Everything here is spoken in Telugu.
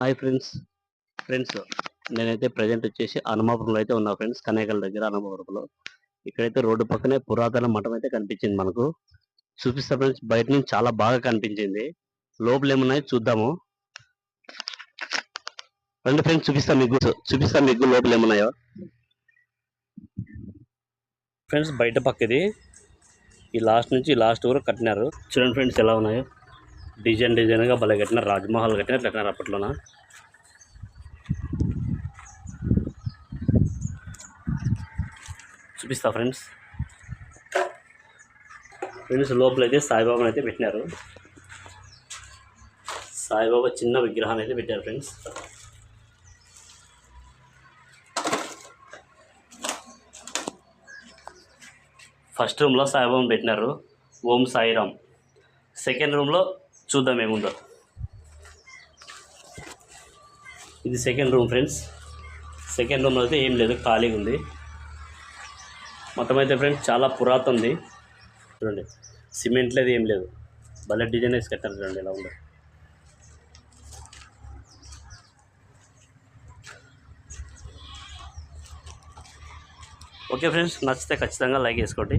హాయ్ ఫ్రెండ్స్ నేనైతే ప్రజెంట్ వచ్చేసి హనుమాపురంలో అయితే ఉన్నా ఫ్రెండ్స్. కనేకల్ దగ్గర హనుమాపురంలో. ఇక్కడైతే రోడ్డు పక్కనే పురాతన మఠం అయితే కనిపించింది మనకు. చూపిస్తా ఫ్రెండ్స్, బయట నుంచి చాలా బాగా కనిపించింది. లోపల ఏమున్నాయి చూద్దాము రండి ఫ్రెండ్స్. చూపిస్తా మీకు లోపల ఏమున్నాయో. ఫ్రెండ్స్, బయట పక్కది ఈ లాస్ట్ నుంచి లాస్ట్ వరకు కట్టినారు. చూడండి ఫ్రెండ్స్ ఎలా ఉన్నాయో. డిజైన్గా భలే కట్టినారు. రాజ్మహల్ కట్టినారు అప్పట్లోన. చూపిస్తా ఫ్రెండ్స్ లోపల అయితే సాయిబాబాని అయితే పెట్టినారు. సాయిబాబా చిన్న విగ్రహాన్ని అయితే పెట్టారు ఫ్రెండ్స్. ఫస్ట్ రూమ్లో సాయిబాబాని పెట్టినారు. ఓం సాయిరామ్. సెకండ్ రూమ్లో చూద్దాం ఏముందో. ఇది సెకండ్ రూమ్ ఫ్రెండ్స్. సెకండ్ రూమ్లో అయితే ఏం లేదు, ఖాళీగా ఉంది మొత్తం అయితే ఫ్రెండ్స్. చాలా పురాతనది చూడండి. సిమెంట్ లేదు, ఏం లేదు. భలే డిజైన్ వేసి కట్టారు చూడండి ఎలా ఉందో. ఓకే ఫ్రెండ్స్, నచ్చితే ఖచ్చితంగా లైక్ చేసుకోండి.